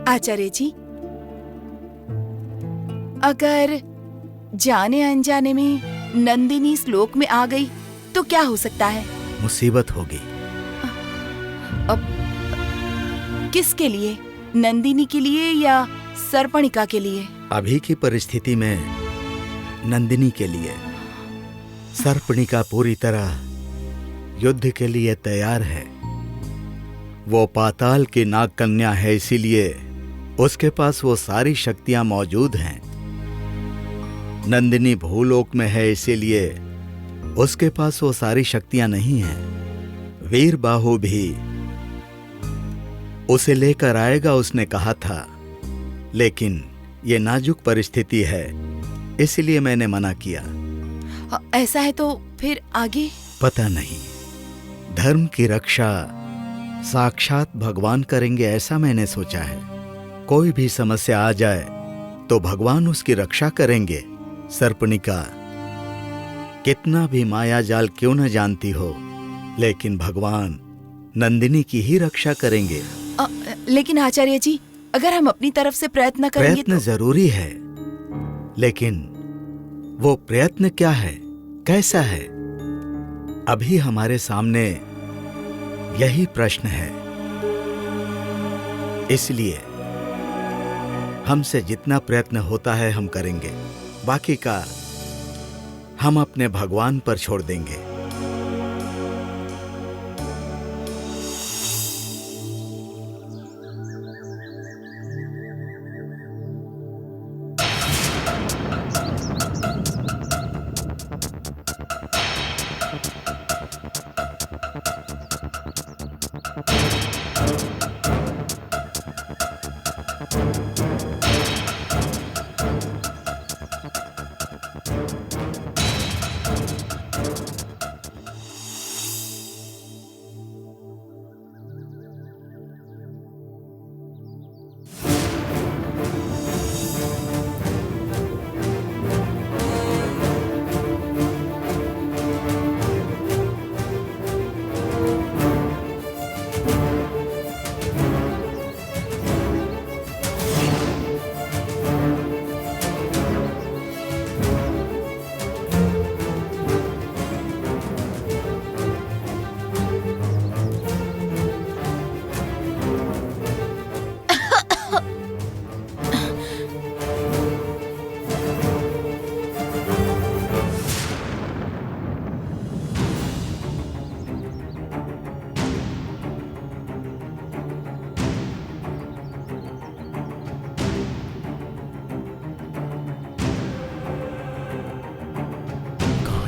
आचार्य जी, अगर जाने अनजाने में नंदिनी इस लोक में आ गई तो क्या हो सकता है? मुसीबत होगी। अब किसके लिए? नंदिनी के लिए या सर्पणिका के लिए? अभी की परिस्थिति में नंदिनी के लिए। सर्पणिका पूरी तरह युद्ध के लिए तैयार है। वो पाताल की नाग कन्या है, इसीलिए उसके पास वो सारी शक्तियां मौजूद हैं। नंदिनी भूलोक में है, इसीलिए उसके पास वो सारी शक्तियां नहीं हैं। वीरबाहु भी उसे लेकर आएगा, उसने कहा था, लेकिन ये नाजुक परिस्थिति है, इसलिए मैंने मना किया। ऐसा है तो फिर आगे? पता नहीं। धर्म की रक्षा साक्षात भगवान करेंगे, ऐसा मैंने सोचा है। कोई भी समस्या आ जाए तो भगवान उसकी रक्षा करेंगे। सर्पणिका कितना भी माया जाल क्यों न जानती हो, लेकिन भगवान नंदिनी की ही रक्षा करेंगे। लेकिन आचार्य जी, अगर हम अपनी तरफ से प्रयत्न करेंगे प्रयत्न जरूरी है, लेकिन वो प्रयत्न क्या है, कैसा है, अभी हमारे सामने यही प्रश्न है। इसलिए हमसे जितना प्रयत्न होता है हम करेंगे, बाकी का हम अपने भगवान पर छोड़ देंगे।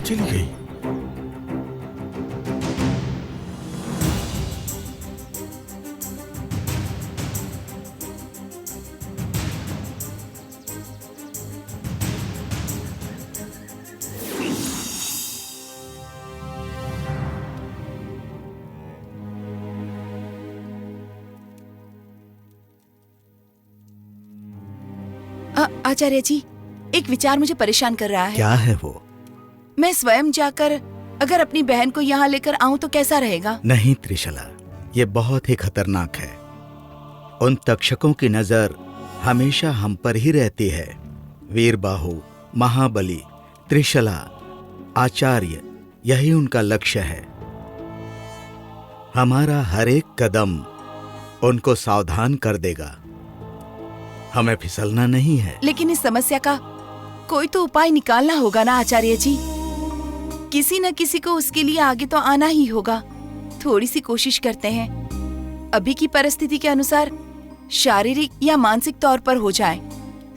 चली गई। आचार्य जी, एक विचार मुझे परेशान कर रहा है। क्या है वो? मैं स्वयं जाकर अगर अपनी बहन को यहाँ लेकर आऊं तो कैसा रहेगा? नहीं त्रिशला, ये बहुत ही खतरनाक है। उन तक्षकों की नजर हमेशा हम पर ही रहती है। वीरबाहु, महाबली, त्रिशला, आचार्य, यही उनका लक्ष्य है। हमारा हर एक कदम उनको सावधान कर देगा। हमें फिसलना नहीं है। लेकिन इस समस्या का कोई तो उपाय निकालना होगा ना आचार्य जी। किसी न किसी को उसके लिए आगे तो आना ही होगा। थोड़ी सी कोशिश करते हैं। अभी की परिस्थिति के अनुसार शारीरिक या मानसिक तौर पर हो जाए,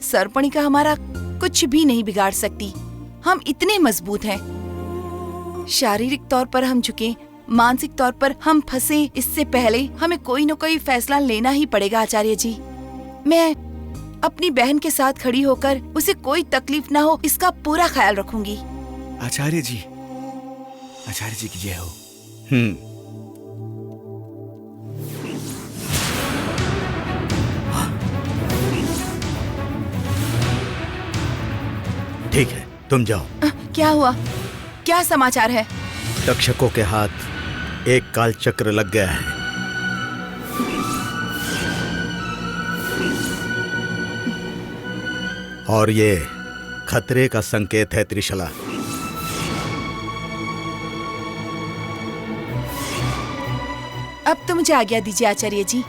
सर्पणिका हमारा कुछ भी नहीं बिगाड़ सकती। हम इतने मजबूत हैं। शारीरिक तौर पर हम झुके, मानसिक तौर पर हम फंसे, इससे पहले हमें कोई न कोई फैसला लेना ही पड़ेगा आचार्य जी। मैं अपनी बहन के साथ खड़ी होकर उसे कोई तकलीफ ना हो, इसका पूरा ख्याल रखूंगी। आचार्य जी की जय हो। ठीक है, तुम जाओ। क्या हुआ? क्या समाचार है? तक्षकों के हाथ एक काल चक्र लग गया है। और ये खतरे का संकेत है त्रिशला। अब तो मुझे आज्ञा दीजिए आचार्य जी।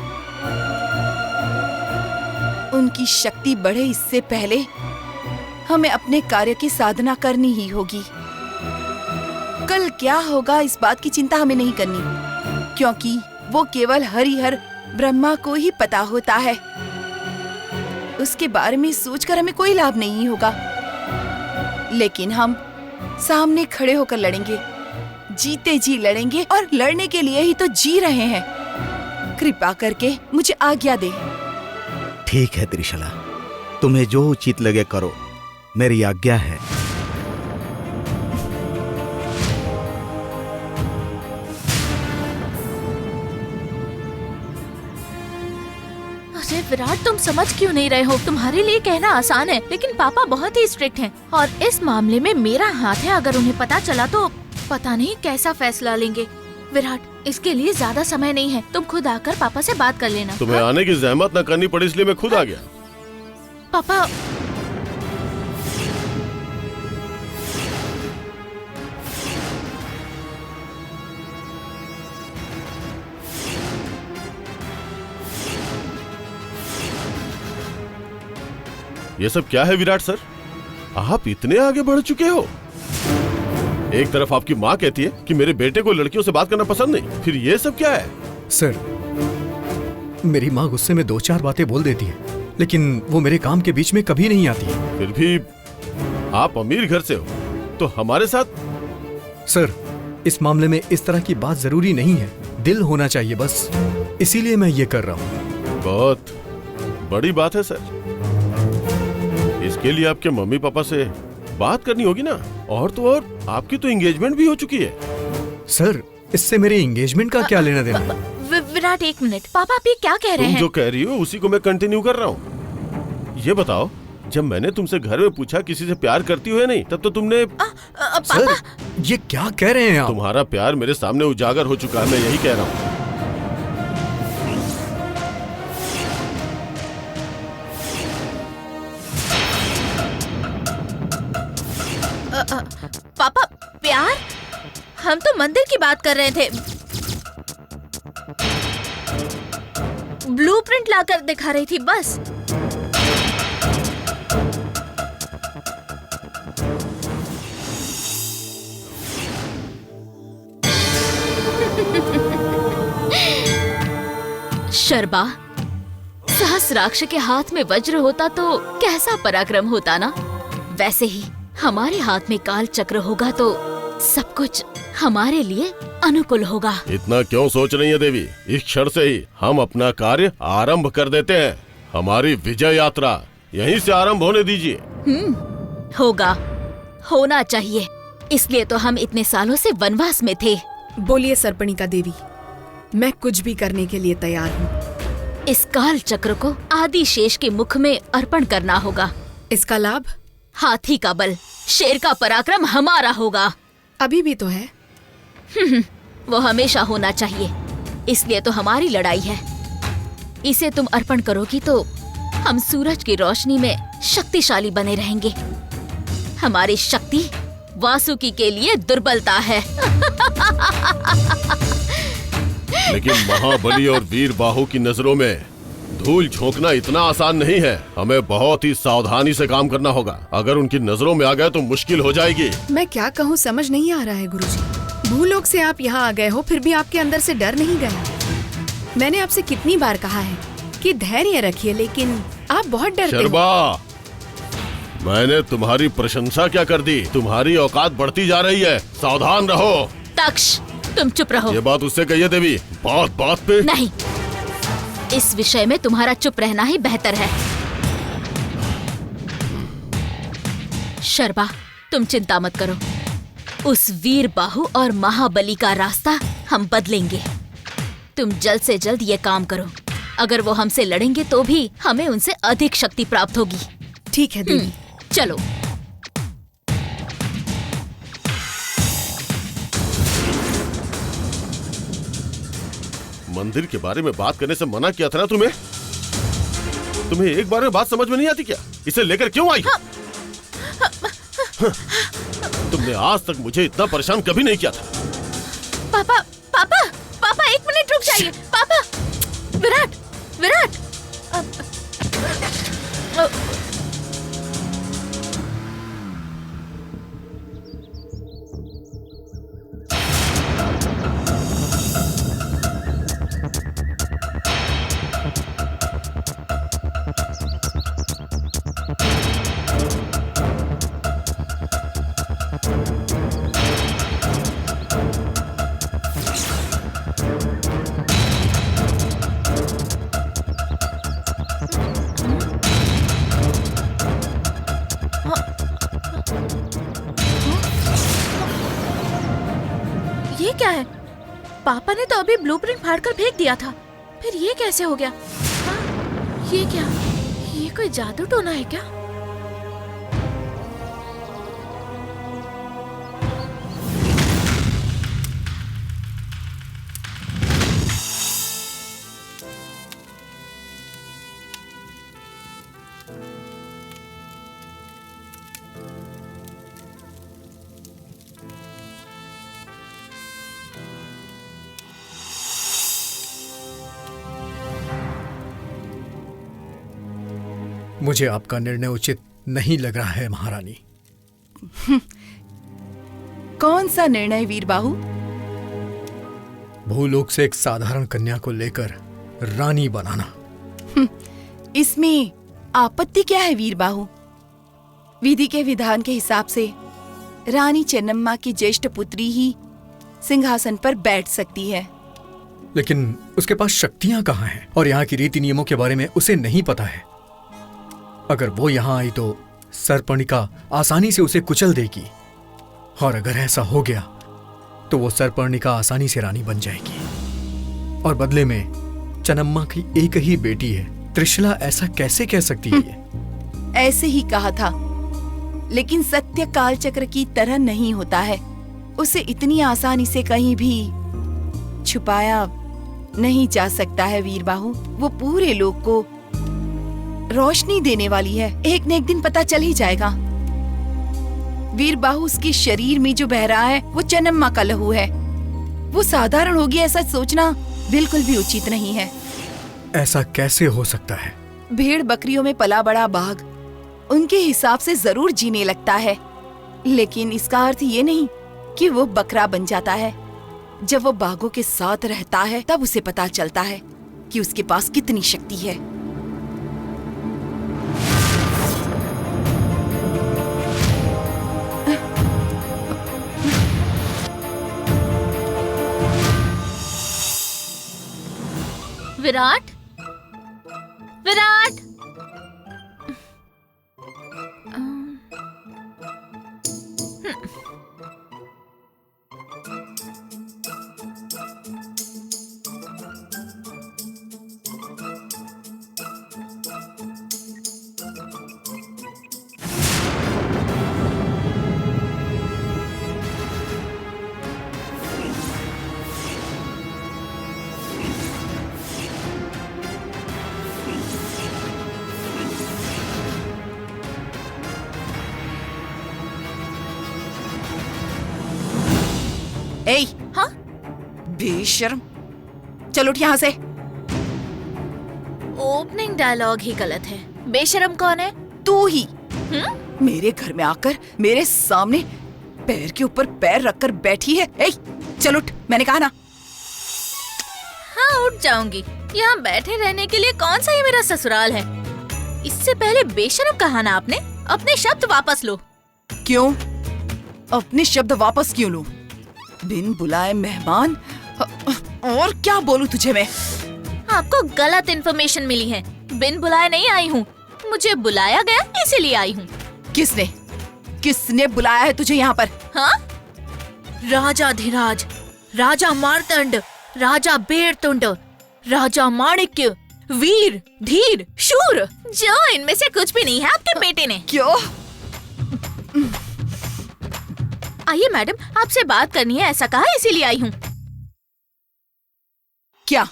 उनकी शक्ति बढ़े इससे पहले हमें अपने कार्य की साधना करनी ही होगी। कल क्या होगा इस बात की चिंता हमें नहीं करनी, क्योंकि वो केवल हरिहर ब्रह्मा को ही पता होता है। उसके बारे में सोचकर हमें कोई लाभ नहीं होगा। लेकिन हम सामने खड़े होकर लड़ेंगे, जीते जी लड़ेंगे, और लड़ने के लिए ही तो जी रहे हैं। कृपा करके मुझे आज्ञा दे। ठीक है त्रिशला, तुम्हें जो उचित लगे करो, मेरी आज्ञा है। अरे विराट, तुम समझ क्यों नहीं रहे हो? तुम्हारे लिए कहना आसान है, लेकिन पापा बहुत ही स्ट्रिक्ट हैं और इस मामले में मेरा हाथ है। अगर उन्हें पता चला तो पता नहीं कैसा फैसला लेंगे। विराट, इसके लिए ज्यादा समय नहीं है, तुम खुद आकर पापा से बात कर लेना। तुम्हें आने की जहमत न करनी पड़ी, इसलिए मैं खुद आ गया। पापा, ये सब क्या है विराट सर? आप इतने आगे बढ़ चुके हो। एक तरफ आपकी माँ कहती है कि मेरे बेटे को लड़कियों से बात करना पसंद नहीं, फिर ये सब क्या है? सर, मेरी माँ गुस्से में 2-4 बातें बोल देती है, लेकिन वो मेरे काम के बीच में कभी नहीं आती है। फिर भी आप अमीर घर से हो, तो हमारे साथ। सर, इस मामले में इस तरह की बात जरूरी नहीं है, दिल होना चाहिए बस, इसीलिए मैं ये कर रहा हूँ। बहुत बड़ी बात है सर। इसके लिए आपके मम्मी पापा से बात करनी होगी ना। और तो और आपकी तो एंगेजमेंट भी हो चुकी है। सर, इससे मेरे एंगेजमेंट का क्या लेना देना? विराट, एक मिनट। पापा, आप ये क्या कह रहे तुम हैं? जो कह रही हो उसी को मैं कंटिन्यू कर रहा हूँ। ये बताओ, जब मैंने तुमसे घर में पूछा किसी से प्यार करती हो या नहीं, तब तो तुमने सर, ये क्या कह रहे हैं आप? तुम्हारा प्यार मेरे सामने उजागर हो चुका है, मैं यही कह रहा हूँ। पापा, प्यार? हम तो मंदिर की बात कर रहे थे। ब्लूप्रिंट लाकर दिखा रही थी बस। शर्बा, सहस्राक्ष के हाथ में वज्र होता तो कैसा पराक्रम होता ना। वैसे ही हमारे हाथ में काल चक्र होगा तो सब कुछ हमारे लिए अनुकूल होगा। इतना क्यों सोच रही है देवी? इस क्षण से ही हम अपना कार्य आरंभ कर देते हैं। हमारी विजय यात्रा यहीं से आरंभ होने दीजिए। होगा, होना चाहिए। इसलिए तो हम इतने सालों से वनवास में थे। बोलिए सर्पणिका देवी, मैं कुछ भी करने के लिए तैयार हूँ। इस काल चक्र को आदि शेष के मुख में अर्पण करना होगा। इसका लाभ? हाथी का बल, शेर का पराक्रम हमारा होगा। अभी भी तो है। वो हमेशा होना चाहिए, इसलिए तो हमारी लड़ाई है। इसे तुम अर्पण करोगी तो हम सूरज की रोशनी में शक्तिशाली बने रहेंगे। हमारी शक्ति वासुकी के लिए दुर्बलता है। लेकिन महाबली और वीर बाहु की नजरों में धूल झोंकना इतना आसान नहीं है। हमें बहुत ही सावधानी से काम करना होगा। अगर उनकी नजरों में आ गए तो मुश्किल हो जाएगी। मैं क्या कहूँ समझ नहीं आ रहा है गुरुजी। भूलोक से आप यहाँ आ गए हो, फिर भी आपके अंदर से डर नहीं गया। मैंने आपसे कितनी बार कहा है कि धैर्य रखिए, लेकिन आप बहुत डरते हो। शर्मा, मैंने तुम्हारी प्रशंसा क्या कर दी? तुम्हारी औकात बढ़ती जा रही है, सावधान रहो। तक्ष, तुम चुप रहो। ये बात उससे कहिए देवी, बात बात पे। नहीं, इस विषय में तुम्हारा चुप रहना ही बेहतर है। शर्बा, तुम चिंता मत करो। उस वीर बाहु और महाबली का रास्ता हम बदलेंगे। तुम जल्द से जल्द ये काम करो। अगर वो हमसे लड़ेंगे तो भी हमें उनसे अधिक शक्ति प्राप्त होगी। ठीक है देवी। चलो। मंदिर के बारे में बात करने से मना किया था ना तुम्हें? तुम्हें एक बार में बात समझ में नहीं आती क्या? इसे लेकर क्यों आई? तुमने आज तक मुझे इतना परेशान कभी नहीं किया था। पापा पापा पापा, 1 मिनट रुक जाइए। पापा, विराट विराट, ये क्या है? पापा ने तो अभी ब्लूप्रिंट फाड़कर फेंक दिया था, फिर ये कैसे हो गया? हाँ, ये क्या? ये कोई जादू टोना है क्या? मुझे आपका निर्णय उचित नहीं लग रहा है महारानी। कौन सा निर्णय वीरबाहु? भूलोक से एक साधारण कन्या को लेकर रानी बनाना। इसमें आपत्ति क्या है वीरबाहु? विधि के विधान के हिसाब से रानी चेन्नम्मा की ज्येष्ठ पुत्री ही सिंहासन पर बैठ सकती है। लेकिन उसके पास शक्तियां कहाँ हैं? और यहाँ की रीति नियमों के बारे में उसे नहीं पता है। अगर वो यहाँ आई तो सर्पणिका आसानी से उसे कुचल देगी, और अगर ऐसा हो गया तो वो सर्पणिका आसानी से रानी बन जाएगी। और बदले में चेन्नम्मा की एक ही बेटी है। त्रिशला ऐसा कैसे कह सकती है? ऐसे ही कहा था, लेकिन सत्य कालचक्र की तरह नहीं होता है। उसे इतनी आसानी से कहीं भी छुपाया नहीं जा सकता है वीरबाहु। वो पूरे लोक को रोशनी देने वाली है। एक न एक दिन पता चल ही जाएगा। वीरबाहु, उसके शरीर में जो बह रहा है वो चेन्नम्मा का लहू है। वो साधारण होगी ऐसा सोचना बिल्कुल भी उचित नहीं है। ऐसा कैसे हो सकता है? भेड़ बकरियों में पला बड़ा बाघ उनके हिसाब से जरूर जीने लगता है, लेकिन इसका अर्थ ये नहीं कि वो बकरा बन जाता है। जब वो बाघों के साथ रहता है तब उसे पता चलता है कि उसके पास कितनी शक्ति है। विराट विराट, ए, हाँ? बेशर्म, चलो उठ यहाँ से। ओपनिंग डायलॉग ही गलत है। बेशरम कौन है? तू ही। मेरे घर में आकर मेरे सामने पैर के ऊपर पैर रखकर बैठी है। ए, चल उठ, मैंने कहा ना। हाँ, उठ जाऊंगी। यहाँ बैठे रहने के लिए कौन सा ये मेरा ससुराल है? इससे पहले बेशरम कहा ना आपने। अपने शब्द वापस लो। क्यों? अपने शब्द वापस क्यों लूं? बिन बुलाए मेहमान, और क्या बोलूं तुझे मैं? आपको गलत इन्फॉर्मेशन मिली है। बिन बुलाए नहीं आई हूँ, मुझे बुलाया गया इसीलिए आई हूँ। किसने किसने बुलाया है तुझे यहाँ पर? हाँ? राजा धीराज, राजा मार्तंड, राजा बेरतुंड, राजा माणिक्य, वीर, धीर, शूर, जो इनमें से कुछ भी नहीं है आपके बेटे ने। क्यों? आइए मैडम, आपसे बात करनी है, ऐसा कहा इसीलिए आई हूँ। क्या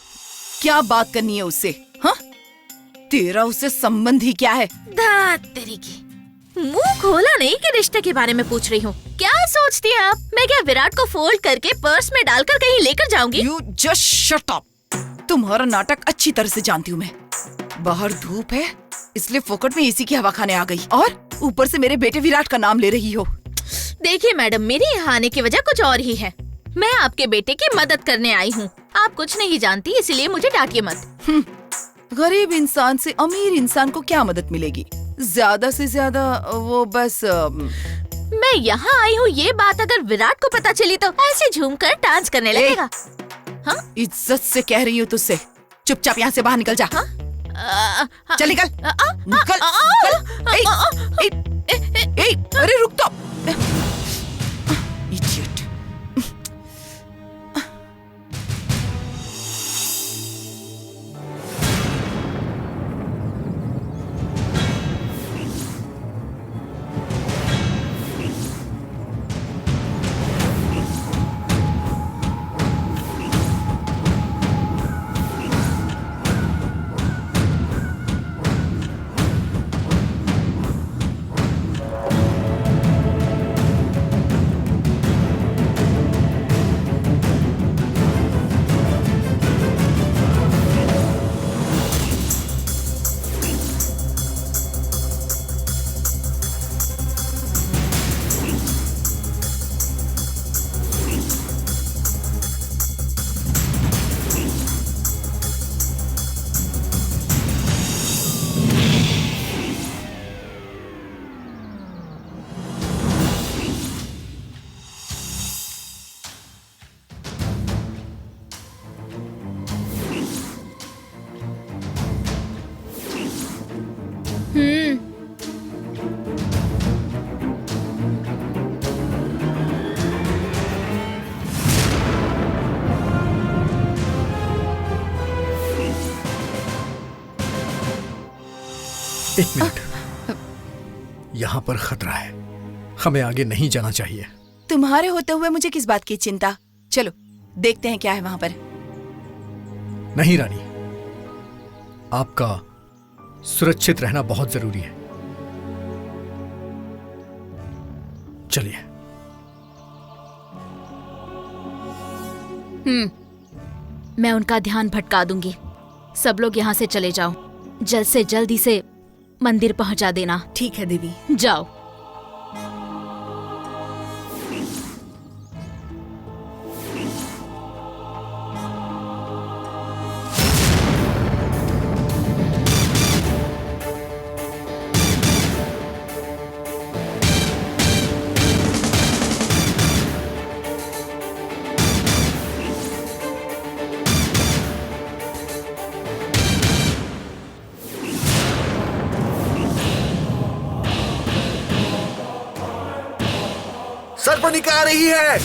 क्या बात करनी है उससे? हाँ, तेरा उससे संबंध ही क्या है? धात तेरी की, मुंह खोला नहीं कि रिश्ते के बारे में पूछ रही हूँ। क्या सोचती हैं आप? मैं क्या विराट को फोल्ड करके पर्स में डालकर कहीं लेकर जाऊंगी? You just shut up. तुम्हारा नाटक अच्छी तरह से जानती हूँ मैं। बाहर धूप है इसलिए फोकट में एसी की हवा खाने आ गई और ऊपर से मेरे बेटे विराट का नाम ले रही हो। देखिए मैडम, मेरी यहाँ आने की वजह कुछ और ही है। मैं आपके बेटे की मदद करने आई हूँ। आप कुछ नहीं जानती इसलिए मुझे डांटिए मत। गरीब इंसान से अमीर इंसान को क्या मदद मिलेगी? ज्यादा से ज्यादा वो बस मैं यहाँ आई हूँ, ये बात अगर विराट को पता चली तो ऐसे झूमकर डांस करने लगेगा। हाँ? इज्जत से कह रही हूँ तुझसे, चुपचाप यहाँ से बाहर निकल जा। हाँ? चल निकल, निकल, निकल। अरे रुक तो। Idiot. एक मिनट, यहाँ पर खतरा है, हमें आगे नहीं जाना चाहिए। तुम्हारे होते हुए मुझे किस बात की चिंता? चलो देखते हैं क्या है वहाँ पर। नहीं रानी, आपका सुरक्षित रहना बहुत जरूरी है। चलिए। मैं उनका ध्यान भटका दूंगी। सब लोग यहाँ से चले जाओ। जल्द से जल्द इसे मंदिर पहुंचा देना। ठीक है देवी। जाओ। सर्पणिका आ रही है।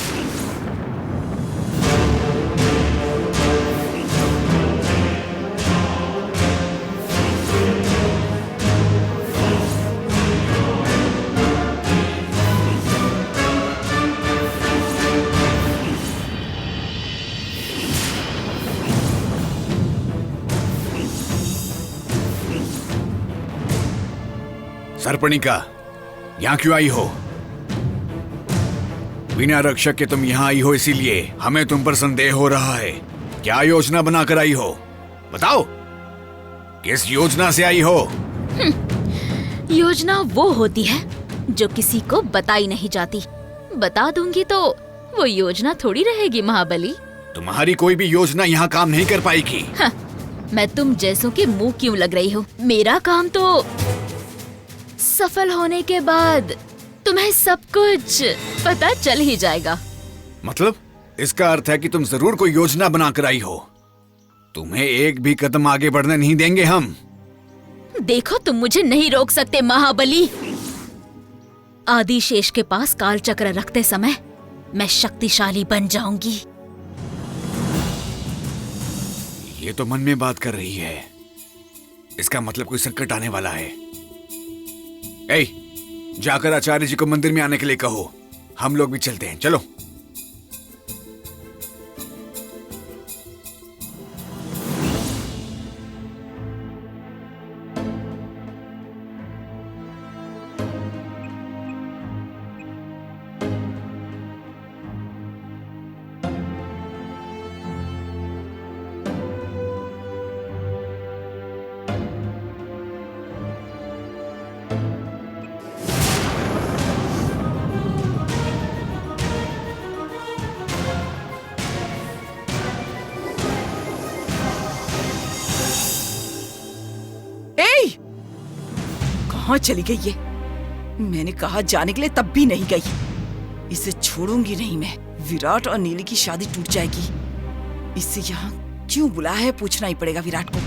सर्पणिका, यहाँ क्यों आई हो? बिना रक्षक के तुम यहाँ आई हो, इसीलिए हमें तुम पर संदेह हो रहा है। क्या योजना बनाकर आई हो? बताओ, किस योजना से आई हो? योजना वो होती है जो किसी को बताई नहीं जाती। बता दूंगी तो वो योजना थोड़ी रहेगी महाबली। तुम्हारी कोई भी योजना यहाँ काम नहीं कर पाएगी। हाँ, मैं तुम जैसों के मुंह क्यों लग रही हूँ? मेरा काम तो सफल होने के बाद तुम्हें सब कुछ पता चल ही जाएगा। मतलब इसका अर्थ है कि तुम जरूर कोई योजना बनाकर आई हो। तुम्हें एक भी कदम आगे बढ़ने नहीं देंगे हम। देखो, तुम मुझे नहीं रोक सकते महाबली। आदिशेष के पास काल चक्र रखते समय मैं शक्तिशाली बन जाऊंगी। ये तो मन में बात कर रही है। इसका मतलब कोई संकट आने वाला है। ए, जाकर आचार्य जी को मंदिर में आने के लिए कहो। हम लोग भी चलते हैं, चलो। कहाँ चली गई ये? मैंने कहा जाने के लिए तब भी नहीं गई। इसे छोड़ूंगी नहीं मैं। विराट और नीली की शादी टूट जाएगी। इसे यहाँ क्यों बुलाया है पूछना ही पड़ेगा विराट को।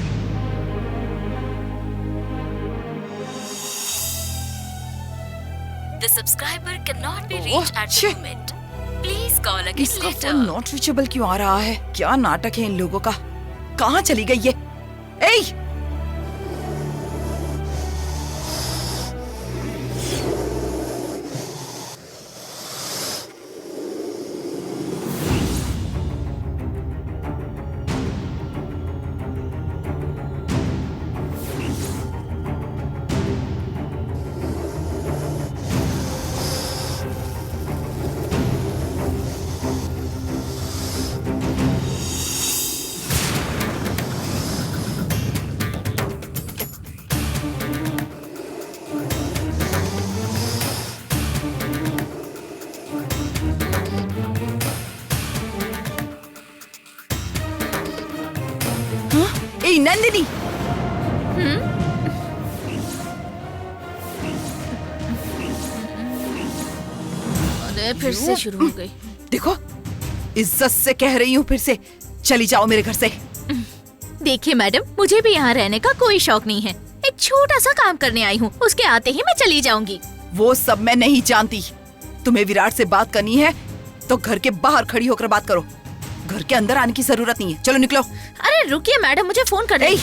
The subscriber cannot be reached at the moment. Please call again इसका later. फोन नॉट रीचेबल क्यों आ रहा है? क्या नाटक है इन लोगों का? कहाँ चली गई ये? ए! ए नंदिनी, अरे फिर से शुरू हो गई। देखो इज्जत से कह रही हूँ फिर से चली जाओ मेरे घर से। देखिए मैडम, मुझे भी यहाँ रहने का कोई शौक नहीं है। एक छोटा सा काम करने आई हूँ, उसके आते ही मैं चली जाऊंगी। वो सब मैं नहीं जानती। तुम्हें विराट से बात करनी है तो घर के बाहर खड़ी होकर बात करो। घर के अंदर आने की जरूरत नहीं है। चलो निकलो। अरे रुकिए मैडम, मुझे फोन कर ए!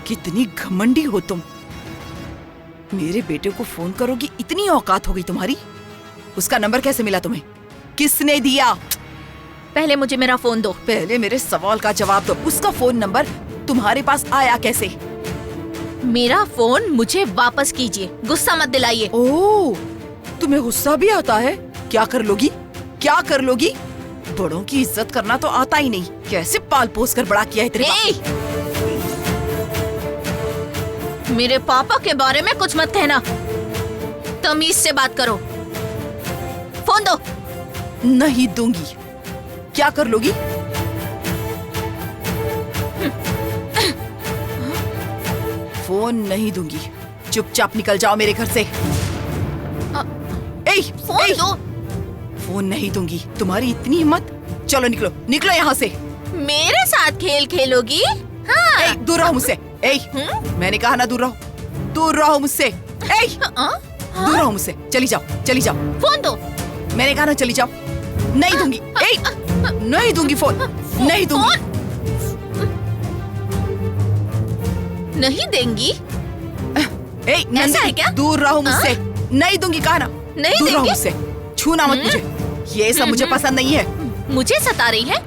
कितनी घमंडी हो तुम। मेरे बेटे को फोन करोगी, इतनी औकात हो गई तुम्हारी? उसका नंबर कैसे मिला तुम्हें? किसने दिया? पहले मुझे मेरा फोन दो। पहले मेरे सवाल का जवाब दो। उसका फोन नंबर तुम्हारे पास आया कैसे? मेरा फोन मुझे वापस कीजिए, गुस्सा मत दिलाइए। ओह, तुम्हें गुस्सा भी आता है? क्या कर लोगी? क्या कर लोगी? बड़ों की इज्जत करना तो आता ही नहीं। कैसे पाल पोस कर बड़ा किया है तेरे बाप ने? मेरे पापा के बारे में कुछ मत कहना। तमीज से बात करो। फोन दो। नहीं दूंगी। क्या कर लोगी? फोन नहीं दूंगी। चुपचाप निकल जाओ मेरे घर से। ए, फोन ए, दो। फोन नहीं दूंगी। तुम्हारी इतनी हिम्मत? चलो निकलो, निकलो यहाँ से। मेरे साथ खेल खेलोगी? हाँ। ए, दूर रहो मुझसे। ए, मैंने कहा ना दूर रहो। दूर रहो मुझसे। ए, दूर रहो मुझसे। चली जाओ, चली जाओ। फोन दो। मैंने कहा ना चली जाओ। नहीं दूंगी। ए, नहीं दूंगी फोन। नहीं दूंगी। नहीं देंगी? ए, ऐसा है क्या? दूर रहो मुझसे। नहीं दूंगी कहा ना। नहीं दूर रहो देंगे? मुझसे। छूना मत मुझे। ये सब मुझे पसंद नहीं है। मुझे सता रही है?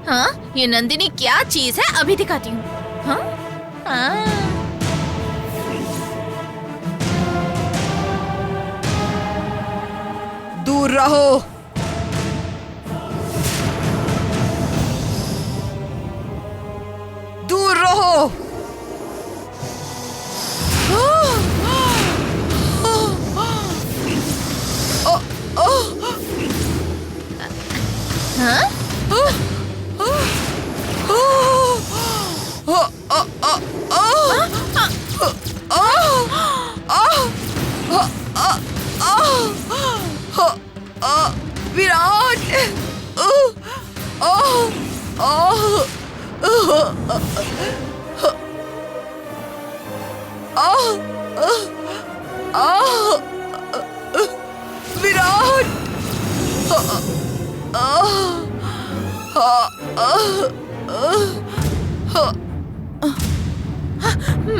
हाँ, ये नंदिनी क्या चीज है, अभी दिखाती हूँ। हाँ? हाँ। दूर रहो। दूर रहो। हाँ? Virat. Virat.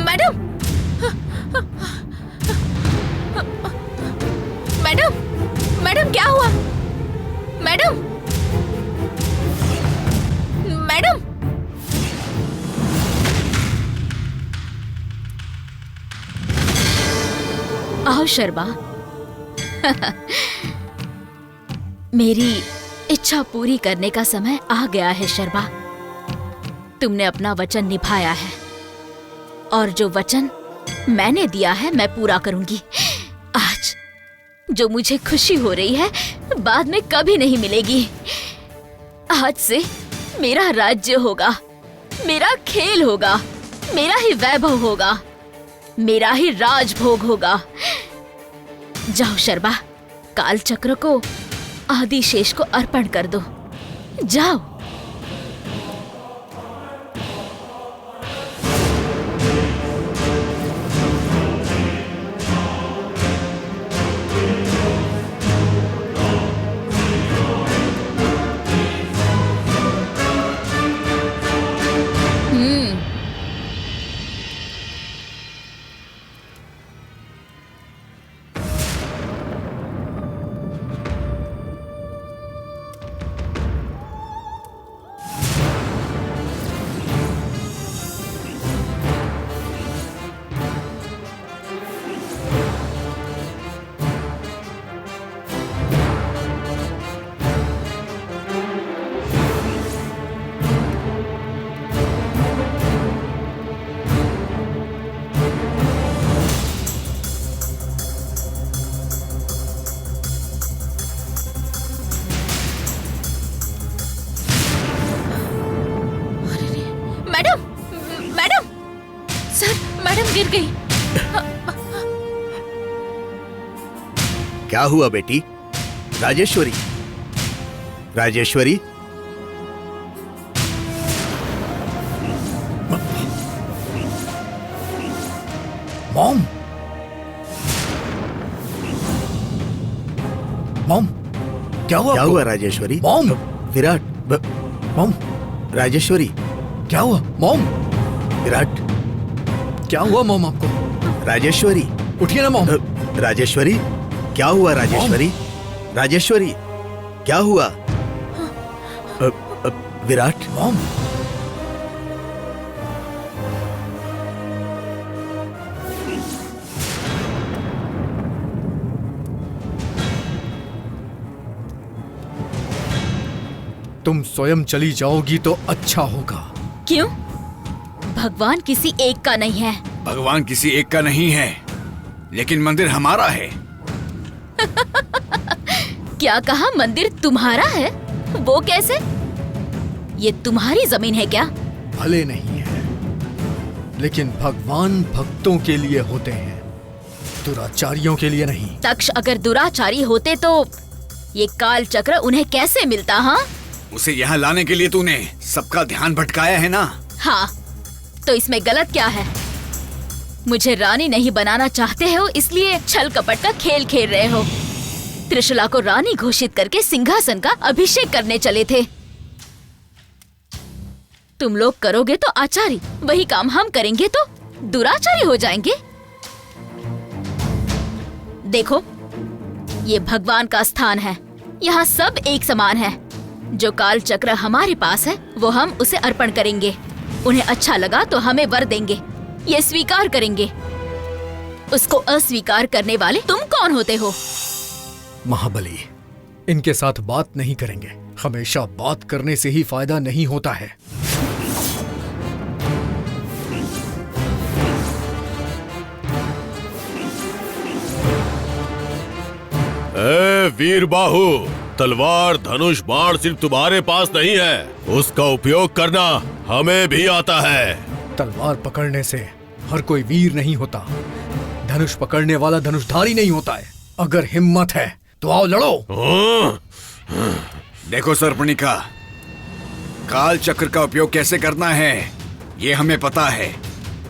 Madam, madam, madam क्या हुआ? Madam, madam. आओ शर्मा। मेरी इच्छा पूरी करने का समय आ गया है शर्मा। तुमने अपना वचन निभाया है और जो वचन मैंने दिया है मैं पूरा करूंगी। आज जो मुझे खुशी हो रही है बाद में कभी नहीं मिलेगी। आज से मेरा राज्य होगा, मेरा खेल होगा, मेरा ही वैभव होगा, मेरा ही राजभोग होगा। जाओ शर्मा, काल चक्र को आदिशेष को अर्पण कर दो। जाओ। गिर गई। क्या हुआ बेटी? राजेश्वरी, राजेश्वरी, मॉम, मॉम, क्या हुआ? क्या हुआ राजेश्वरी? मॉम, विराट, मॉम, राजेश्वरी, क्या हुआ? मॉम, विराट, क्या हुआ मॉम आपको? राजेश्वरी, उठिए ना मॉम। राजेश्वरी, क्या हुआ राजेश्वरी? राजेश्वरी, क्या हुआ? विराट, मॉम, तुम स्वयं चली जाओगी तो अच्छा होगा। क्यों? भगवान किसी एक का नहीं है। भगवान किसी एक का नहीं है, लेकिन मंदिर हमारा है। क्या कहा? मंदिर तुम्हारा है? वो कैसे? ये तुम्हारी जमीन है क्या? भले नहीं है, लेकिन भगवान भक्तों के लिए होते हैं, दुराचारियों के लिए नहीं। तक्ष अगर दुराचारी होते तो ये काल चक्र उन्हें कैसे मिलता? हाँ, उसे यहाँ लाने के लिए तूने सबका ध्यान भटकाया है ना। हाँ, तो इसमें गलत क्या है? मुझे रानी नहीं बनाना चाहते हो, इसलिए छल कपट का खेल खेल रहे हो। त्रिशूला को रानी घोषित करके सिंहासन का अभिषेक करने चले थे। तुम लोग करोगे तो आचारी, वही काम हम करेंगे तो दुराचारी हो जाएंगे। देखो, ये भगवान का स्थान है, यहाँ सब एक समान है। जो काल चक्र हमारे पास है वो हम उसे अर्पण करेंगे। उन्हें अच्छा लगा तो हमें वर देंगे, ये स्वीकार करेंगे। उसको अस्वीकार करने वाले तुम कौन होते हो? महाबली, इनके साथ बात नहीं करेंगे। हमेशा बात करने से ही फायदा नहीं होता है। ए वीरबाहु, तलवार, धनुष, बाण सिर्फ तुम्हारे पास नहीं है, उसका उपयोग करना हमें भी आता है। तलवार पकड़ने से हर कोई वीर नहीं होता, धनुष पकड़ने वाला धनुषधारी नहीं होता है। अगर हिम्मत है तो आओ लड़ो। देखो सर्पणिका, काल चक्र का उपयोग कैसे करना है ये हमें पता है।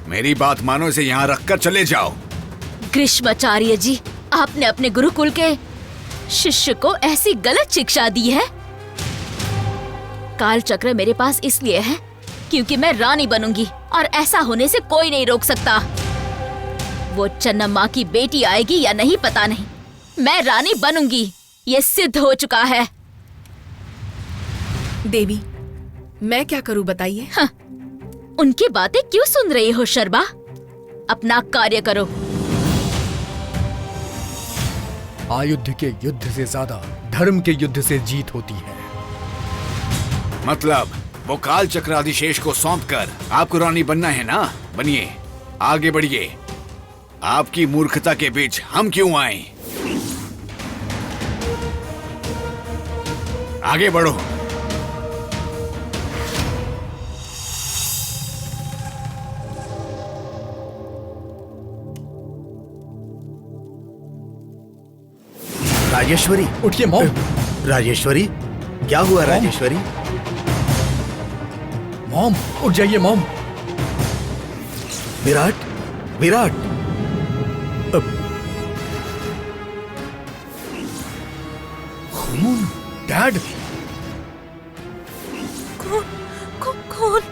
मेरी बात मानो, इसे यहाँ रखकर चले जाओ। ग्रीष्माचार्य जी, आपने अपने गुरुकुल के शिष्य को ऐसी गलत शिक्षा दी है। काल चक्र मेरे पास इसलिए है क्योंकि मैं रानी बनूंगी, और ऐसा होने से कोई नहीं रोक सकता। वो चन्नम्मा की बेटी आएगी या नहीं पता नहीं, मैं रानी बनूंगी, ये सिद्ध हो चुका है। देवी, मैं क्या करूं बताइए? हाँ, उनकी बातें क्यों सुन रही हो शर्मा? अपना कार्य करो। आयुध के युद्ध से ज्यादा धर्म के युद्ध से जीत होती है। मतलब वो काल चक्र आदिशेष को सौंपकर आपको रानी बनना है ना? बनिए, आगे बढ़िए। आपकी मूर्खता के बीच हम क्यों आए? आगे बढ़ो। राजेश्वरी, उठिए मॉम। राजेश्वरी, क्या हुआ मॉम। राजेश्वरी? मॉम उठ जाइए मॉम। विराट, विराट, खून। डैड, कौन?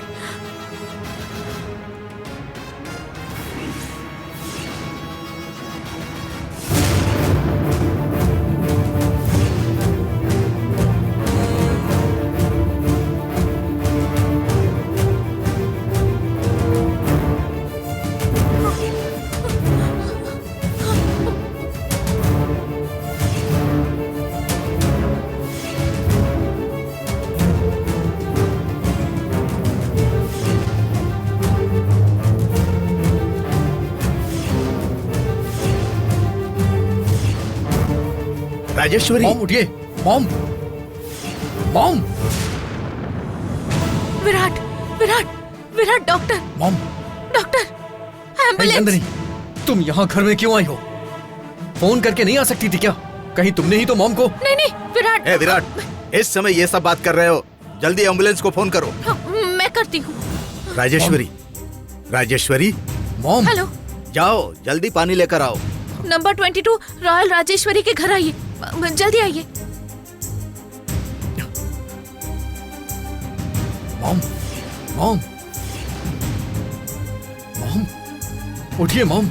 राजेश्वरी, मॉम उठिए। Mom, mom, Virat, Virat, Virat, doctor, mom. Doctor, नहीं, एम्बुलेंस। नंदिनी, तुम यहाँ घर में क्यों आई हो? फोन करके नहीं आ सकती थी क्या? कहीं तुमने ही तो मॉम को। नहीं नहीं विराट। ए विराट, इस समय ये सब बात कर रहे हो? जल्दी एम्बुलेंस को फोन करो। हाँ, मैं करती हूँ। राजेश्वरी, राजेश्वरी, मॉम, हेलो, जाओ जल्दी पानी लेकर आओ। नंबर 22 रॉयल राजेश्वरी के घर आइए, जल्दी आइए। मॉम, मॉम, मॉम, उठिए मॉम।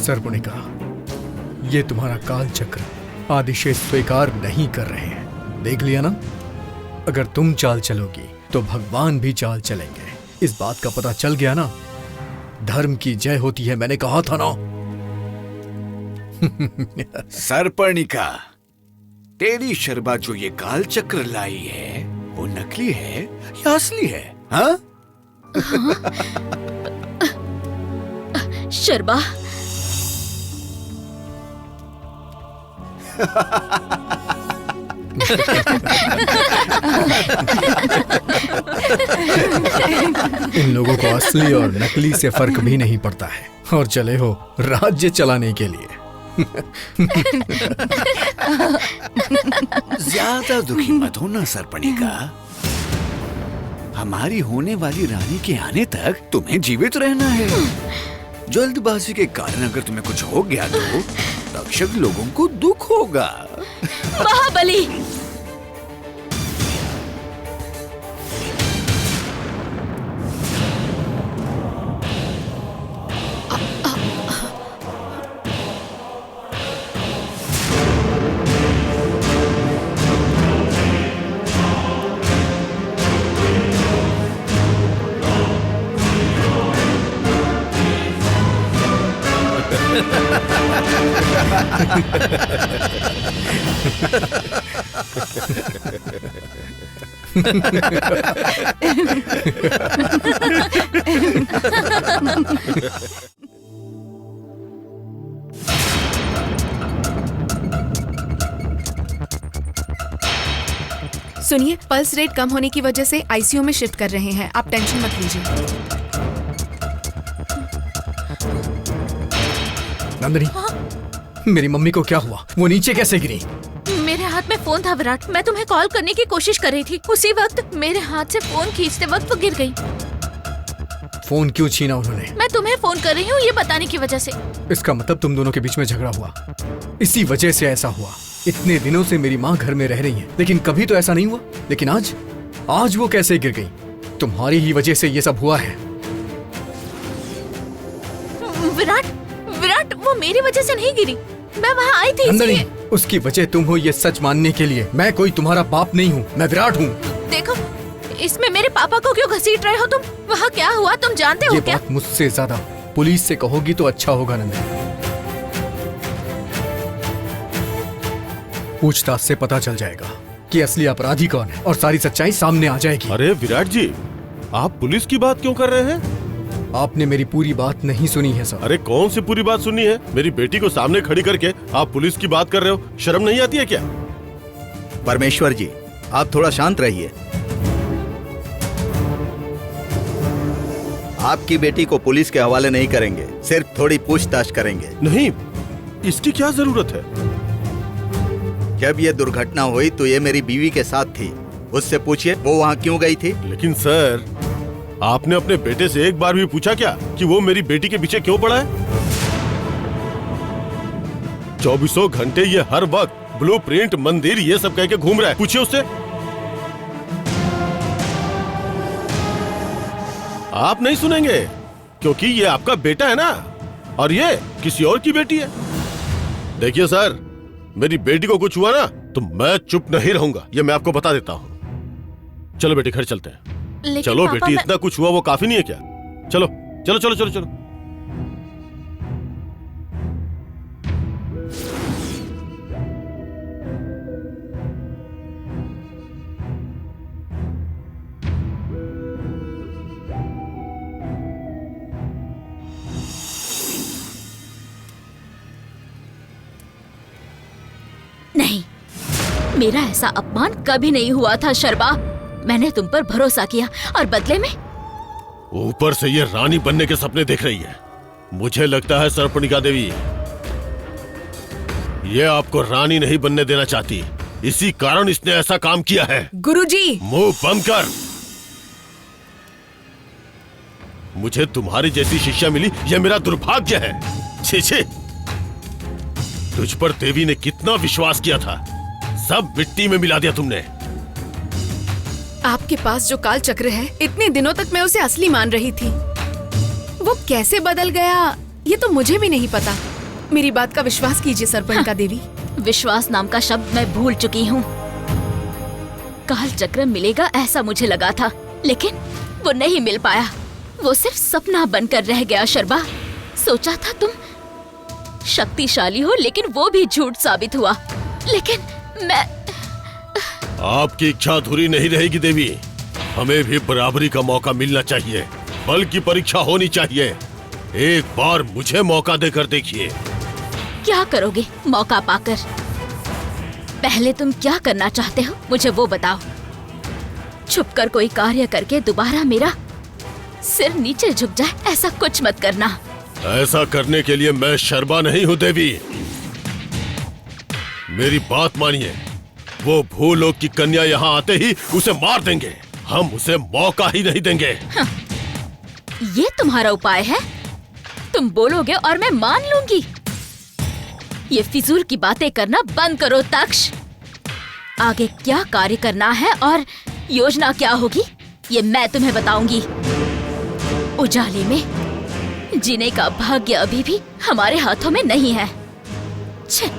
सरपुनिका, ये तुम्हारा काल चक्र आदिशेष स्वीकार नहीं कर रहे हैं। देख लिया ना? अगर तुम चाल चलोगी तो भगवान भी चाल चलेंगे। इस बात का पता चल गया ना? धर्म की जय होती है, मैंने कहा था ना। सरपर्णिका, तेरी शर्बा जो ये काल चक्र लाई है वो नकली है या असली है? हाँ? शर्बा, इन लोगों को असली और नकली से फर्क भी नहीं पड़ता है, और चले हो राज्य चलाने के लिए। ज्यादा दुखी मत होना सरपणिका। हमारी होने वाली रानी के आने तक तुम्हें जीवित रहना है। जल्दबाजी के कारण अगर तुम्हें कुछ हो गया तो तक्षक लोगों को दुख होगा। महाबली, सुनिए, पल्स रेट कम होने की वजह से आईसीयू में शिफ्ट कर रहे हैं। आप टेंशन मत लीजिए। नंदिनी, मेरी मम्मी को क्या हुआ? वो नीचे कैसे गिरी? मेरे हाथ में फोन था विराट। मैं तुम्हें कॉल करने की कोशिश कर रही थी। उसी वक्त मेरे हाथ से फोन खींचते वक्त वो गिर गई। फोन क्यों छीना उन्होंने? मैं तुम्हें फोन कर रही हूँ ये बताने की वजह से। इसका मतलब तुम दोनों के बीच में झगड़ा हुआ, इसी वजह से ऐसा हुआ। इतने दिनों से मेरी माँ घर में रह रही है, लेकिन कभी तो ऐसा नहीं हुआ। लेकिन आज वो कैसे गिर गई? तुम्हारी ही वजह से ये सब हुआ है। विराट, वो मेरी वजह से नहीं गिरी। मैं वहाँ आई थी इसलिए। उसकी वजह तुम हो ये सच मानने के लिए। मैं कोई तुम्हारा बाप नहीं हूँ, मैं विराट हूँ। देखो, इसमें मेरे पापा को क्यों घसीट रहे हो तुम? वहाँ क्या हुआ तुम जानते हो क्या? ये बात मुझसे ज्यादा पुलिस से कहोगी तो अच्छा होगा नंदिनी। पूछताछ से पता चल जाएगा कि असली अपराधी कौन है और सारी सच्चाई सामने आ जाएगी। अरे विराट जी, आप पुलिस की बात क्यों कर रहे हैं? आपने मेरी पूरी बात नहीं सुनी है सर। अरे कौन सी पूरी बात सुनी है? मेरी बेटी को सामने खड़ी करके आप पुलिस की बात कर रहे हो, शर्म नहीं आती है क्या? परमेश्वर जी, आप थोड़ा शांत रहिए। आपकी बेटी को पुलिस के हवाले नहीं करेंगे, सिर्फ थोड़ी पूछताछ करेंगे। नहीं, इसकी क्या जरूरत है? जब ये दुर्घटना हुई तो ये मेरी बीवी के साथ थी। उससे पूछिए वो वहाँ क्यों गई थी। लेकिन सर, आपने अपने बेटे से एक बार भी पूछा क्या कि वो मेरी बेटी के पीछे क्यों पड़ा है? 24 घंटे ये हर वक्त ब्लूप्रिंट, मंदिर ये सब कह के घूम रहा है। पूछिए उससे। आप नहीं सुनेंगे क्योंकि ये आपका बेटा है ना, और ये किसी और की बेटी है। देखिए सर, मेरी बेटी को कुछ हुआ ना तो मैं चुप नहीं रहूंगा, ये मैं आपको बता देता हूँ। चलो बेटी, घर चलते हैं। चलो बेटी, इतना कुछ हुआ वो काफी नहीं है क्या? चलो चलो चलो चलो चलो। नहीं, मेरा ऐसा अपमान कभी नहीं हुआ था शर्बा। मैंने तुम पर भरोसा किया और बदले में ऊपर से ये रानी बनने के सपने देख रही है। मुझे लगता है सर्पणिका देवी ये आपको रानी नहीं बनने देना चाहती, इसी कारण इसने ऐसा काम किया है। गुरुजी, मुंह बंद कर। मुझे तुम्हारी जैसी शिष्या मिली, यह मेरा दुर्भाग्य है। छे छे, तुझ पर देवी ने कितना विश्वास किया था, सब मिट्टी में मिला दिया तुमने। आपके पास जो काल चक्र है, इतने दिनों तक मैं उसे असली मान रही थी। वो कैसे बदल गया ये तो मुझे भी नहीं पता। मेरी बात का विश्वास कीजिए सर्पणिका देवी। विश्वास नाम का शब्द मैं भूल चुकी हूँ। काल चक्र मिलेगा ऐसा मुझे लगा था, लेकिन वो नहीं मिल पाया। वो सिर्फ सपना बनकर रह गया शर्बा। सोचा था तुम शक्तिशाली हो, लेकिन वो भी झूठ साबित हुआ। लेकिन मैं आपकी इच्छा अधूरी नहीं रहेगी देवी। हमें भी बराबरी का मौका मिलना चाहिए, बल की परीक्षा होनी चाहिए। एक बार मुझे मौका देकर देखिए। क्या करोगे मौका पाकर? पहले तुम क्या करना चाहते हो मुझे वो बताओ। छुपकर कोई कार्य करके दोबारा मेरा सिर नीचे झुक जाए, ऐसा कुछ मत करना। ऐसा करने के लिए मैं शर्मा नहीं हूँ देवी। मेरी बात मानिए, वो भूलोक की कन्या यहाँ आते ही उसे मार देंगे। हम उसे मौका ही नहीं देंगे। ये तुम्हारा उपाय है? तुम बोलोगे और मैं मान लूंगी? ये फिजूल की बातें करना बंद करो तक्ष। आगे क्या कार्य करना है और योजना क्या होगी ये मैं तुम्हें बताऊंगी। उजाले में जीने का भाग्य अभी भी हमारे हाथों में नहीं है। छे।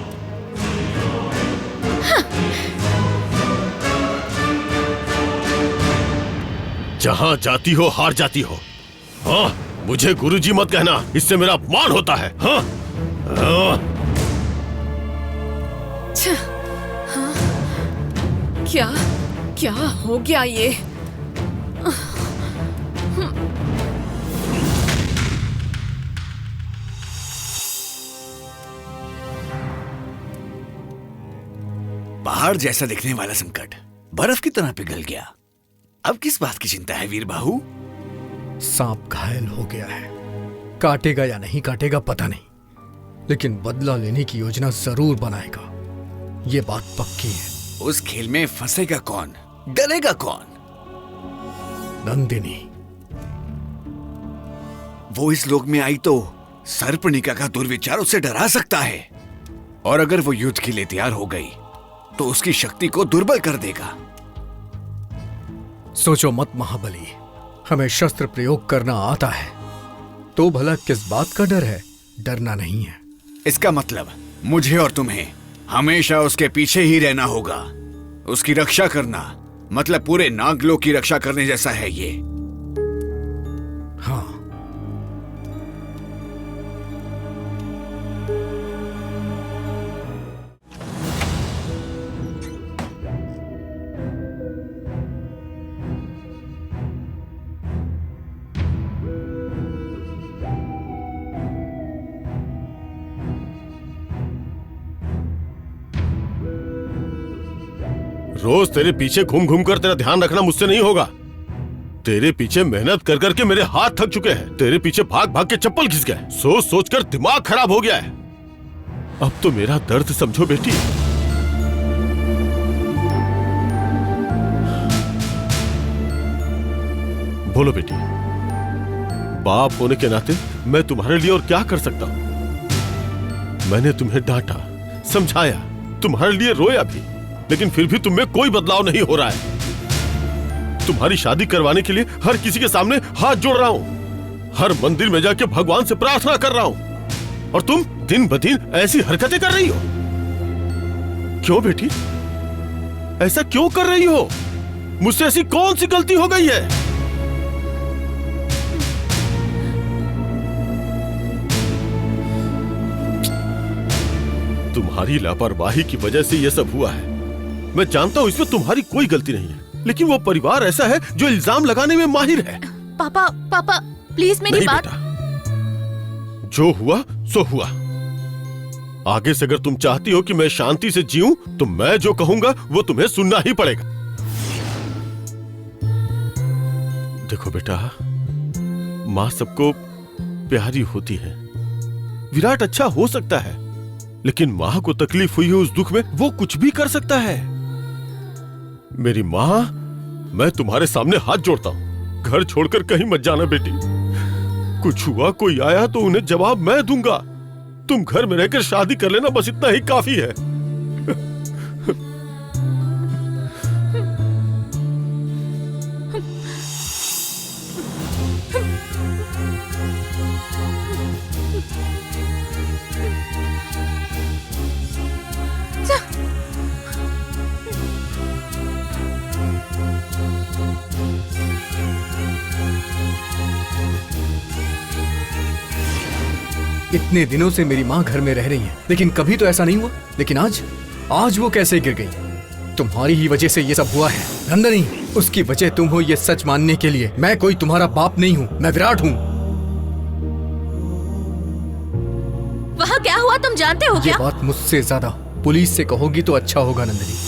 जहाँ जाती हो हार जाती हो। हाँ, मुझे गुरुजी मत कहना, इससे मेरा अपमान होता है। हाँ? हाँ? हाँ? क्या क्या हो गया ये? पहाड़ जैसा दिखने वाला संकट बर्फ की तरह पिघल गया। अब किस बात की चिंता है वीर बाहु? सांप घायल हो गया है, काटेगा या नहीं काटेगा पता नहीं, लेकिन बदला लेने की योजना जरूर बनाएगा, ये बात पक्की है। उस खेल में फंसेगा कौन, डरेगा कौन? नंदिनी। वो इस लोक में आई तो सर्पणिका का दुर्विचार उसे डरा सकता है, और अगर वो युद्ध के लिए तैयार हो गई तो उसकी शक्ति को दुर्बल कर देगा। सोचो मत महाबली, हमें शस्त्र प्रयोग करना आता है, तो भला किस बात का डर है? डरना नहीं है। इसका मतलब मुझे और तुम्हें हमेशा उसके पीछे ही रहना होगा। उसकी रक्षा करना मतलब पूरे नागलोक की रक्षा करने जैसा है ये। हाँ। रोज तेरे पीछे घूम घूम कर तेरा ध्यान रखना मुझसे नहीं होगा। तेरे पीछे मेहनत कर करके मेरे हाथ थक चुके हैं। तेरे पीछे भाग भाग के चप्पल घिस गए। सोच सोच कर दिमाग खराब हो गया है। अब तो मेरा दर्द समझो बेटी। बोलो बेटी, बाप होने के नाते मैं तुम्हारे लिए और क्या कर सकता हूं? मैंने तुम्हें डांटा, समझाया, तुम्हारे लिए रोया भी, लेकिन फिर भी तुम में कोई बदलाव नहीं हो रहा है। तुम्हारी शादी करवाने के लिए हर किसी के सामने हाथ जोड़ रहा हूं, हर मंदिर में जाके भगवान से प्रार्थना कर रहा हूं, और तुम दिन ब दिन ऐसी हरकतें कर रही हो। क्यों बेटी, ऐसा क्यों कर रही हो? मुझसे ऐसी कौन सी गलती हो गई है? तुम्हारी लापरवाही की वजह से यह सब हुआ है। मैं जानता हूं इसमें तुम्हारी कोई गलती नहीं है, लेकिन वो परिवार ऐसा है जो इल्जाम लगाने में माहिर है। पापा पापा प्लीज मेरी नहीं बात। बेटा, जो हुआ सो हुआ। आगे से अगर तुम चाहती हो कि मैं शांति से जीऊं, तो मैं जो कहूंगा वो तुम्हें सुनना ही पड़ेगा। देखो बेटा, माँ सबको प्यारी होती है। विराट अच्छा हो सकता है, लेकिन माँ को तकलीफ हुई है उस दुख में वो कुछ भी कर सकता है। मेरी माँ, मैं तुम्हारे सामने हाथ जोड़ता हूं, घर छोड़कर कहीं मत जाना बेटी। कुछ हुआ, कोई आया तो उन्हें जवाब मैं दूंगा। तुम घर में रहकर शादी कर लेना, बस इतना ही काफी है। इतने दिनों से मेरी माँ घर में रह रही है, लेकिन कभी तो ऐसा नहीं हुआ। लेकिन आज वो कैसे गिर गई? तुम्हारी ही वजह से ये सब हुआ है नंदिनी। उसकी वजह तुम हो ये सच मानने के लिए। मैं कोई तुम्हारा बाप नहीं हूँ, मैं विराट हूँ। वहाँ क्या हुआ तुम जानते हो ये क्या? बात मुझसे ज्यादा पुलिस से कहोगी तो अच्छा होगा नंदिनी।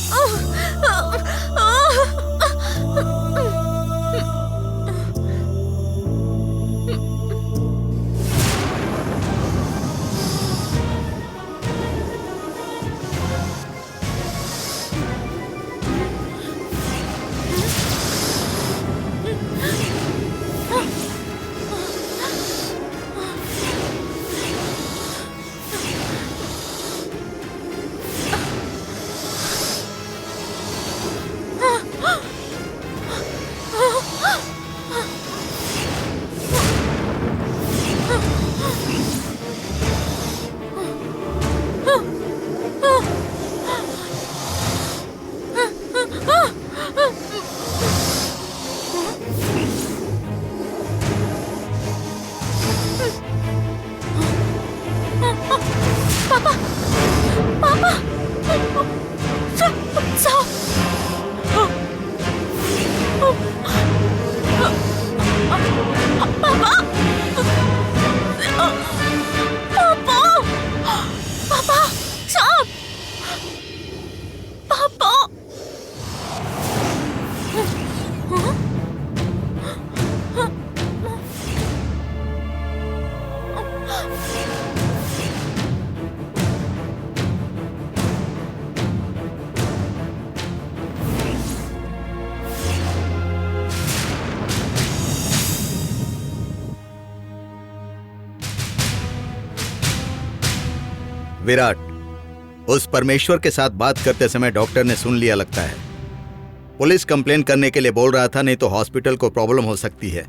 विराट, उस परमेश्वर के साथ बात करते समय डॉक्टर ने सुन लिया लगता है। पुलिस कंप्लेन करने के लिए बोल रहा था, नहीं तो हॉस्पिटल को प्रॉब्लम हो सकती है।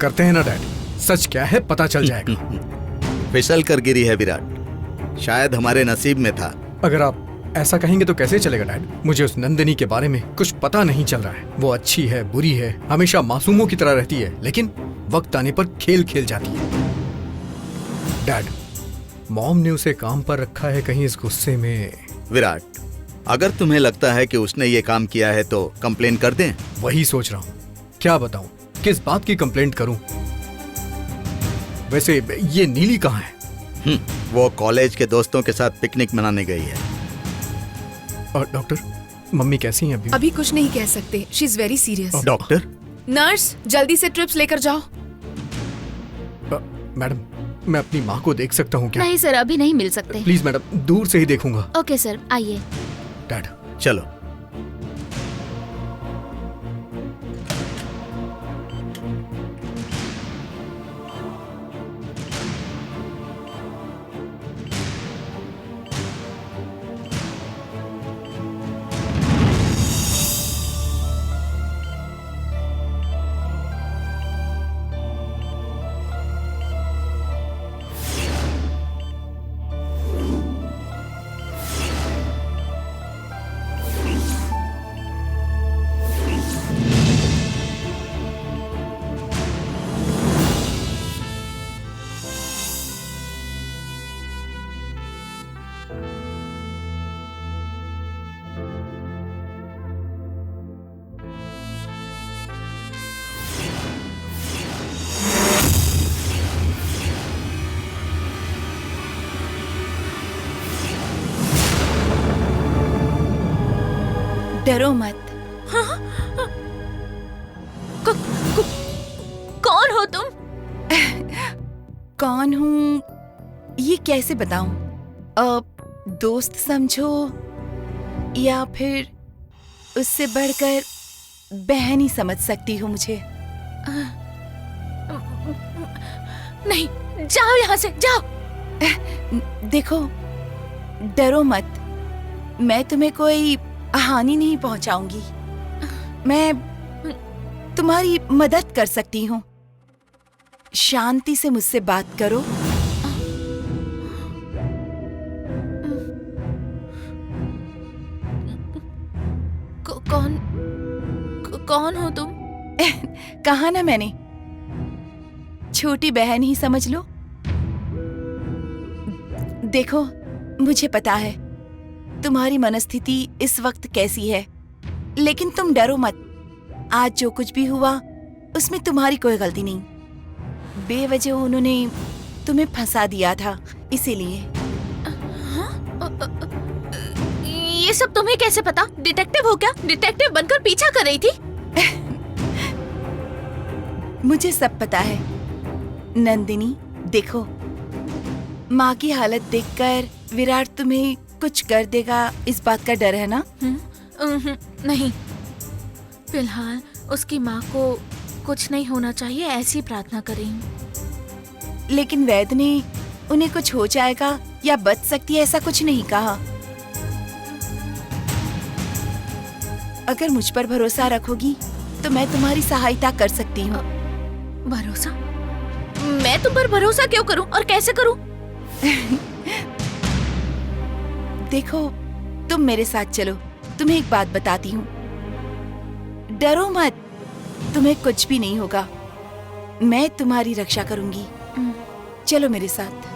करते हैं ना डैड, सच क्या है पता चल जाएगा। फिसल कर गिरी है विराट, शायद हमारे नसीब में था। अगर आप ऐसा कहेंगे तो कैसे चलेगा डैड? मुझे उस नंदिनी के बारे में कुछ पता नहीं चल रहा है। वो अच्छी है, बुरी है, हमेशा मासूमों की तरह रहती है, लेकिन वक्त आने पर खेल खेल जाती है। डैड, मॉम ने उसे काम पर रखा है, कहीं इस गुस्से में। विराट, अगर तुम्हें लगता है कि उसने ये काम किया है तो कंप्लेन कर दें। वही सोच रहा हूँ, क्या बताऊं, किस बात की कंप्लेंट करूं? वैसे ये नीली कहाँ है? वो कॉलेज के दोस्तों के साथ पिकनिक मनाने गई है। और डॉक्टर, मम्मी कैसी हैं अभी? अभी कुछ नहीं कह सकते, she is very serious. Doctor? Nurse, जल्दी से ट्रिप्स लेकर जाओ। मैडम, मैं अपनी माँ को देख सकता हूँ क्या? नहीं सर, अभी नहीं मिल सकते। प्लीज मैडम, दूर से ही देखूंगा। ओके सर, आइए। डैड, चलो। डरो मत। कौन हो तुम? कौन हूँ ये कैसे बताऊं? दोस्त समझो या फिर उससे बढ़कर बहन ही समझ सकती हो मुझे। नहीं, जाओ यहाँ से, जाओ। देखो, डरो मत, मैं तुम्हें कोई हानि नहीं पहुंचाऊंगी। मैं तुम्हारी मदद कर सकती हूँ। शांति से मुझसे बात करो। कौन हो तुम? कहा ना मैंने, छोटी बहन ही समझ लो। देखो, मुझे पता है तुम्हारी मनस्थिति इस वक्त कैसी है, लेकिन तुम डरो मत। आज जो कुछ भी हुआ उसमें तुम्हारी कोई गलती नहीं। बेवजह उन्होंने तुम्हें फंसा दिया था, इसीलिए। ये सब तुम्हें कैसे पता? डिटेक्टिव हो क्या? डिटेक्टिव बनकर पीछा कर रही थी? मुझे सब पता है नंदिनी। देखो, माँ की हालत देखकर विराट तुम्हें कुछ कर देगा, इस बात का डर है ना? नहीं, फिलहाल उसकी माँ को कुछ नहीं होना चाहिए, ऐसी प्रार्थना कर रही हूँ। लेकिन वैद्य ने उन्हें कुछ हो जाएगा या बच सकती है ऐसा कुछ नहीं कहा। अगर मुझ पर भरोसा रखोगी तो मैं तुम्हारी सहायता कर सकती हूँ। भरोसा? मैं तुम पर भरोसा क्यों करूं और कैसे करूं? देखो, तुम मेरे साथ चलो, तुम्हें एक बात बताती हूँ। डरो मत, तुम्हें कुछ भी नहीं होगा। मैं तुम्हारी रक्षा करूंगी। चलो मेरे साथ।